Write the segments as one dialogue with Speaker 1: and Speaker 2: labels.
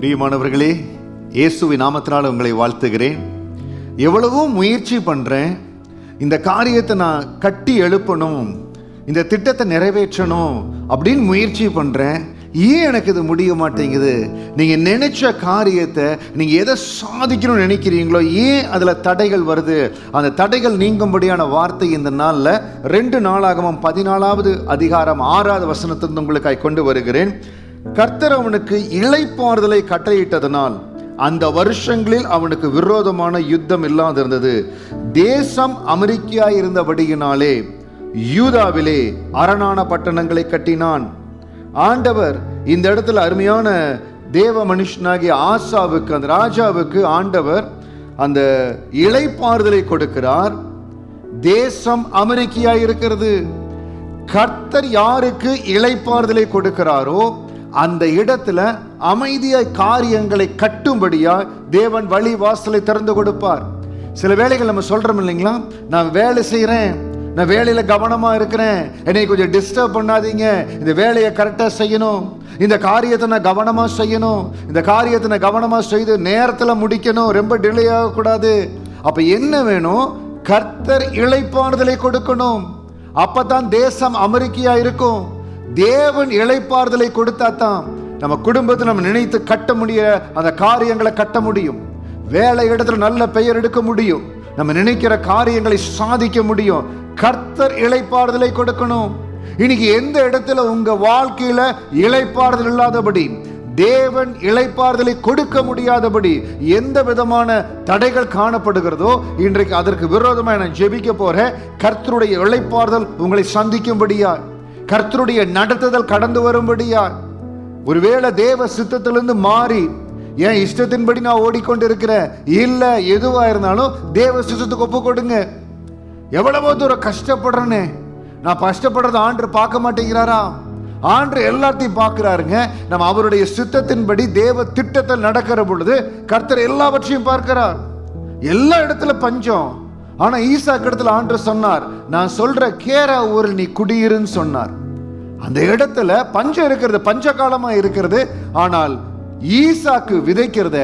Speaker 1: பிரியமானவர்களே, இயேசுவின் நாமத்தினால் உங்களை வாழ்த்துகிறேன். எவ்வளவோ முயற்சி பண்ணுறேன், இந்த காரியத்தை நான் கட்டி எழுப்பணும், இந்த திட்டத்தை நிறைவேற்றணும் அப்படின்னு முயற்சி பண்ணுறேன். ஏன் எனக்கு இது முடிய மாட்டேங்குது? நீங்கள் நினைச்ச காரியத்தை நீங்கள் எதை சாதிக்கணும்னு நினைக்கிறீங்களோ, ஏன் அதில் தடைகள் வருது? அந்த தடைகள் நீங்கும்படியான வார்த்தை இந்த நாளில் 2 நாளாகமம் 14வது அதிகாரம் 6வது வசனத்திலிருந்து உங்களுக்காக கொண்டு வருகிறேன். கர்த்தர் அவனுக்கு இளைப்பாறுதலை கட்டளையிட்டதனால் அந்த வருஷங்களில் அவனுக்கு விரோதமான யுத்தம் இல்லாதிருந்தது. தேசம் அமெரிக்காய் இருந்தபடியினாலே யூதாவிலே அரணான பட்டணங்களை கட்டினான். ஆண்டவர் இந்த இடத்துல அருமையான தேவ மனுஷனாகிய ஆசாவுக்கு, அந்த ராஜாவுக்கு ஆண்டவர் அந்த இளைப்பாறுதலை கொடுக்கிறார். தேசம் அமெரிக்காய் இருக்கிறது. கர்த்தர் யாருக்கு இளைப்பாறுதலை கொடுக்கிறாரோ அந்த இடத்துல அமைதியாய் காரியங்களை கட்டும்படியா தேவன் வழி வாசலை திறந்து கொடுப்பார். சில வேளைகள் நம்ம சொல்றோம் இல்லைங்களா, நான் வேலை செய்யறேன், நான் வேலையில கவனமா இருக்கிறேன், என்னை கொஞ்சம் டிஸ்டர்ப் பண்ணாதீங்க, இந்த வேலையை கரெக்டா செய்யணும், இந்த காரியத்தை நான் கவனமா செய்யணும், இந்த காரியத்தை நான் கவனமா செய்து நேரத்துல முடிக்கணும், ரொம்ப டிலே ஆகக்கூடாது. அப்ப என்ன வேணும்? கர்த்தர் இளைப்பாறுதலை கொடுக்கணும். அப்பதான் தேசம் அமெரிக்கையா இருக்கும். தேவன் இளைப்பாறுதலை கொடுத்தா தான் நம்ம குடும்பத்தை நம்ம நினைத்து கட்ட முடிய அந்த காரியங்களை கட்ட முடியும். வேலை இடத்துல நல்ல பெயர் எடுக்க முடியும். நம்ம நினைக்கிற காரியங்களை சாதிக்க முடியும். கர்த்தர் இளைப்பாறுதலை கொடுக்கணும். இன்னைக்கு எந்த இடத்துல உங்க வாழ்க்கையில இளைப்பாறுதல் இல்லாதபடி, தேவன் இளைப்பாறுதலை கொடுக்க முடியாதபடி எந்த விதமான தடைகள் காணப்படுகிறதோ, இன்றைக்கு அதற்கு விரோதமாக நான் ஜெபிக்க போறேன். கர்த்தருடைய இளைப்பாறுதல் உங்களை சந்திக்கும்படியா, கர்த்தருடைய நடத்துதல் கடந்து வரும்படியா. ஒருவேளை தேவ சித்தத்திலிருந்து மாறி என் இஷ்டத்தின்படி நான் ஓடிக்கொண்டு இருக்கிறேன், இல்ல எதுவா இருந்தாலும் தேவ சித்தத்துக்கு ஒப்பு கொடுங்க. எவ்வளவோ தூரம் கஷ்டப்படுறேன்னு, நான் கஷ்டப்படுறத ஆண்டு பார்க்க மாட்டேங்கிறாரா? ஆண்டு எல்லாத்தையும் பார்க்கிறாருங்க. நம்ம அவருடைய சித்தத்தின்படி தேவ திட்டத்தில் நடக்கிற பொழுது கர்த்தர் எல்லாவற்றையும் பார்க்கிறார். எல்லா இடத்துல பஞ்சம், ஆனா ஈசாக்கு இடத்துல ஆண்டு சொன்னார், நான் சொல்ற கேரா ஊரில் நீ குடியிருன்னு சொன்னார். அந்த இடத்துல பஞ்சம் இருக்கிறது, பஞ்ச காலமா இருக்கிறது. ஆனால் ஈசாக்கு விதைக்கிறத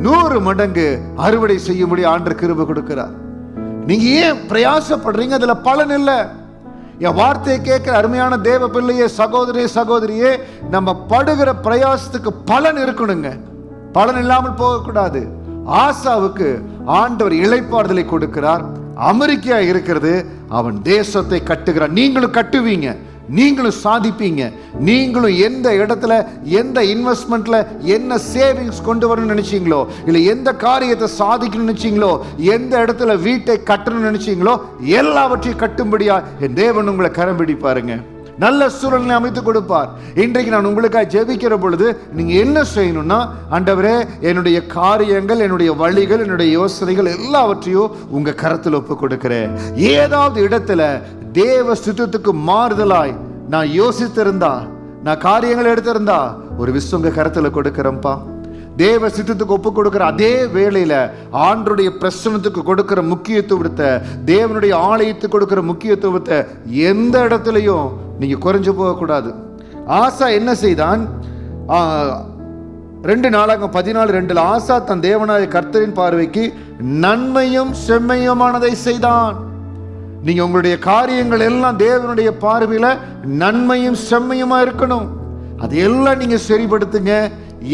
Speaker 1: 100 மடங்கு அறுவடை செய்யும்படி ஆண்டு கிருபை கொடுக்கிறார். நீங்க ஏன் பிரயாசப்படுறீங்க? அதுல பலன் இல்லை. என் வார்த்தையை கேட்கிற அருமையான தேவ பிள்ளையே, சகோதரியே, நம்ம படுகிற பிரயாசத்துக்கு பலன் இருக்கணுங்க. பலன் இல்லாமல் போகக்கூடாது. ஆசாவுக்கு ஆண்டவர் இளைப்பாறுதலை கொடுக்கிறார். அமெரிக்கா இருக்கிறது, அவன் தேசத்தை கட்டுகிறார். நீங்களும் கட்டுவீங்க, நீங்களும் சாதிப்பீங்க. நீங்களும் எந்த இடத்துல, எந்த இன்வெஸ்ட்மெண்ட்ல என்ன சேவிங்ஸ் கொண்டு வரணும்னு நினைச்சீங்களோ, இல்ல எந்த காரியத்தை சாதிக்கணும்னு நினைச்சீங்களோ, எந்த இடத்துல வீட்டை கட்டணும்னு நினைச்சீங்களோ, எல்லாவற்றையும் கட்டும்படியா என் தேவன் உங்களை கரம் பிடிப்பாருங்க. நல்ல சூழலை அமைத்து கொடுப்பார். இன்றைக்கு நான் உங்களுக்காக ஜெபிக்கிற பொழுது நீங்க என்ன செய்யணும்னா, ஆண்டவரே என்னுடைய காரியங்கள், என்னுடைய வழிகள், என்னுடைய யோசனைகள் எல்லாவற்றையும் உங்க கரத்தில் ஒப்பு கொடுக்கிறேன். ஏதாவது இடத்துல தேவ சித்தத்துக்கு மாறுதலாய் நான் யோசித்திருந்தா, நான் காரியங்கள் எடுத்திருந்தா, ஒரு உங்க கரத்துல கொடுக்கிறேன்ப்பா. தேவ சித்தத்துக்கு ஒப்பு கொடுக்கிற அதே வேளையில ஆண்டருடைய பிரசனத்துக்கு கொடுக்கிற முக்கியத்துவத்தை, தேவனுடைய ஆலயத்துக்கு கொடுக்கிற முக்கியத்துவத்தை எந்த இடத்துலையும் நீங்க குறைஞ்சு போகக்கூடாது. ஆசா என்ன செய்தான்? 2 நாளாகமம் 14:2 ஆசா தன் தேவனாய கர்த்தரின் பார்வைக்கு நன்மையும் செம்மையுமானதை செய்தான். நீங்க உங்களுடைய காரியங்கள் எல்லாம் தேவனுடைய பார்வையில நன்மையும் செம்மையுமா இருக்கணும். அது எல்லாம் நீங்க சரிப்படுத்துங்க.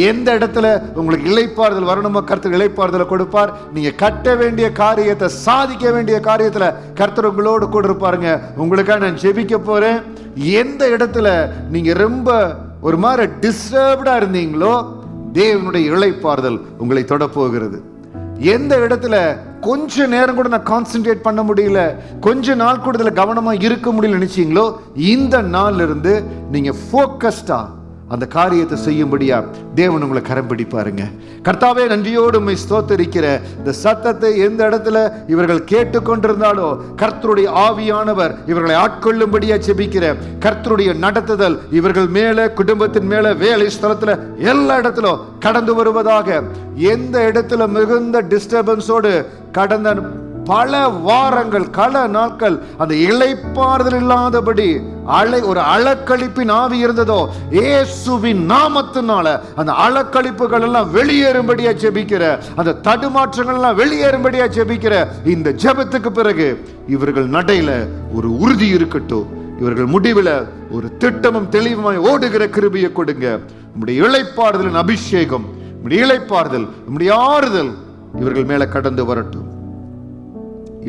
Speaker 1: எந்த இடத்துல உங்களுக்கு இளைப்பாறுதல் வரணுமோ கர்த்தர் இளைப்பாறுதலை கொடுப்பார். நீங்க கட்ட வேண்டிய காரியத்தை, சாதிக்க வேண்டிய காரியத்துல கர்த்தர் உங்களோடு கூட இருப்பாருங்க. உங்களுக்காக நான் ஜெபிக்க போறேன். எந்த இடத்துல நீங்க ரொம்ப ஒரு மாதிரி டிஸ்டர்ப்டா இருந்தீங்களோ, தேவனுடைய இளைப்பாறுதல் உங்களை தொட போகிறது. எந்த இடத்துல கொஞ்ச நேரம் கூட நான் கான்சென்ட்ரேட் பண்ண முடியல, கொஞ்ச நாள் கூட இதுல கவனமா இருக்க முடியல நினைச்சீங்களோ, இந்த நாள்ல இருந்து நீங்க போக்கஸ்டா அந்த காரியத்தை செய்யும்படியா தேவன் உங்களை கரம் பிடிப்பாருங்க. கர்த்தாவே, நன்றியோடு உம்மை ஸ்தோத்திரிக்கிற இந்த சத்தத்தை எந்த இடத்துல இவர்கள் கேட்டுக்கொண்டிருந்தாலோ, கர்த்தருடைய ஆவியானவர் இவர்களை ஆட்கொள்ளும்படியா ஜெபிக்கிற. கர்த்தருடைய நடத்துதல் இவர்கள் மேல, குடும்பத்தின் மேல, வேலை ஸ்தலத்துல, எல்லா இடத்திலும் கடந்து வருவதாக. எந்த இடத்துல மிகுந்த டிஸ்டர்பன்ஸோடு கடந்த பல வாரங்கள் பல நாட்கள் அந்த இளைப்பாறுதல் இல்லாதபடி ஒரு அலக்களிப்பின் ஆவி இருந்ததோ, இயேசுவின் நாமத்தினால அந்த அலக்களிப்புகள் எல்லாம் வெளியேறும்படியா ஜெபிக்கிற, அந்த தடுமாற்றங்கள் எல்லாம் வெளியேறும்படியா ஜெபிக்கிற இந்த ஜெபத்துக்கு பிறகு இவர்கள் நடையில ஒரு உறுதி இருக்கட்டும், இவர்கள் முடிவில் ஒரு திட்டமும் தெளிவுமாய் ஓடுகிற கிருபையை கொடுங்க. நம்முடைய இளைப்பாறுதலின் அபிஷேகம், நம்முடைய இளைப்பாறுதல், நம்முடைய ஆறுதல் இவர்கள் மேல கடந்து வரட்டும்.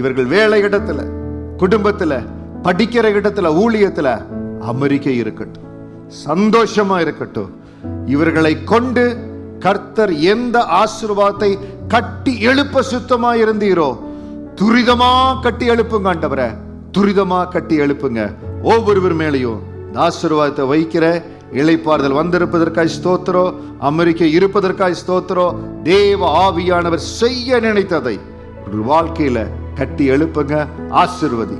Speaker 1: இவர்கள் வேலை இடத்துல, குடும்பத்துல, படிக்கிற இடத்துல, ஊழியத்துல அமெரிக்கை இருக்கட்டும், சந்தோஷமா இருக்கட்டும். இவர்களை கொண்டு கர்த்தர் எந்த ஆசீர்வாதத்தை கட்டி எழுப்ப சுத்தமா இருந்தீரோ துரிதமா கட்டி எழுப்புங்க ஆண்டவரே, துரிதமா கட்டி எழுப்புங்க. ஒவ்வொருவர் மேலையும் இந்த ஆசீர்வாதத்தை வைக்கிற. இளைப்பாறுதல் வந்திருப்பதற்காய் ஸ்தோத்திரம், அமெரிக்கை இருப்பதற்காய் ஸ்தோத்திரம். தேவ ஆவியானவர் செய்ய நினைத்ததை ஒரு வாழ்க்கையில கட்டி எழுப்புங்க, ஆசீர்வதி.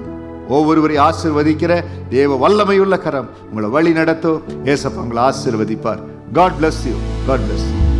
Speaker 1: ஒவ்வொருவரை ஆசீர்வதிக்கிற தேவ வல்லமையுள்ள கரம் உங்களை வழி நடத்தும். ஏசப்பா உங்களை ஆசீர்வதிப்பார். God bless you. God bless you.